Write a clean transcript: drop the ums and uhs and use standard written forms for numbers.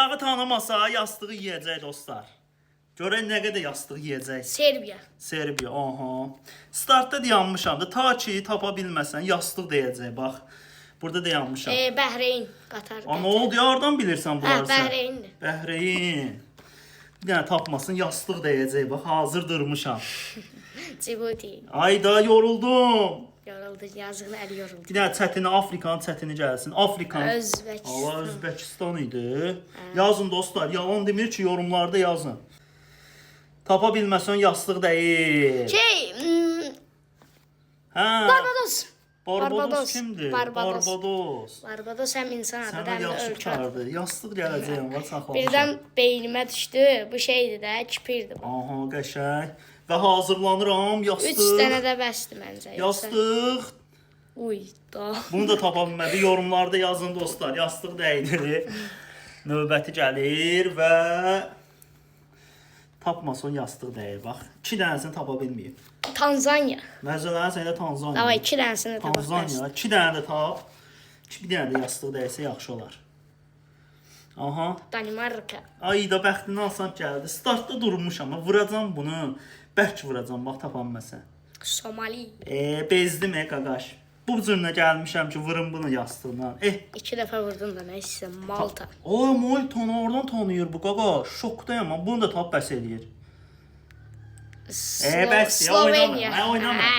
Bayrağı tanımasa yastığı yiyəcək dostlar. Görək nə qədər yastıq yeyəcək. Serbiya. Serbiya, aha. Startda dayanmışam da, ta ki tapa bilməsən yastıq deyəcək, bax. Burada dayanmışam. Bəhreyn, Qatar. Nə oldu, yardan bilirsən bunları sən? Bəhreyndir. Bəhreyn. Bir dənə tapmasın, yastıq deyəcək, bax, hazır durmuşam. Cibuti. Ayda yoruldum. Yoruldu, yazıqlı əli yoruldu. Bir dənə çətini, Afrikanın çətini gəlsin. Afrikan. Özbəkistan. Allah, Özbəkistan idi. Yazın dostlar, yalan demir ki, yorumlarda yazın. Tapa bilməsən yastıq deyil. Barbados. Barbados kimdir? Barbados həm insan adı, Sənə həm də yaxşı ölkə adı. kardı. Yastıq gələcəyəm, var saxlamışam. Birdən beynimə düşdü. Bu şeydir də, kipirdir bu. Aha, qəşəng. Və hazırlanıram, 3 yastıq. dənə də bəsdir məncə. Yastıq. Uy, da. Bunu da tapa bilmədi. Yorumlarda yazın dostlar. Yastıq deyil. Növbəti gəlir və tapmasın yastıq deyil. Bax, 2 dənəsini tapa bilməyib. Tanzaniya. Məsələn, sən də Tanzaniya. Davay 2 dənəsini də tapa Tanzaniya. 2 dənə də tap. Bir dənə də yastıq dəysə yaxşı olar. Aha. Danimarka. Ay da bəxtini alsan gəldi. Startda durmuşam. Vuracam bunu. Bərk vuracam, bax tapanməsən. Somali. Bezdim qaqaş. Bu cürünə gəlmişəm ki, vurun bunu yastığından. 2 dəfə vurdun da nə isə Malta. Malta oradan tanıyır bu qaqaş. Şokdayam, bunu da tap bəs eləyir. Bəs ya, Sloveniya. oynama.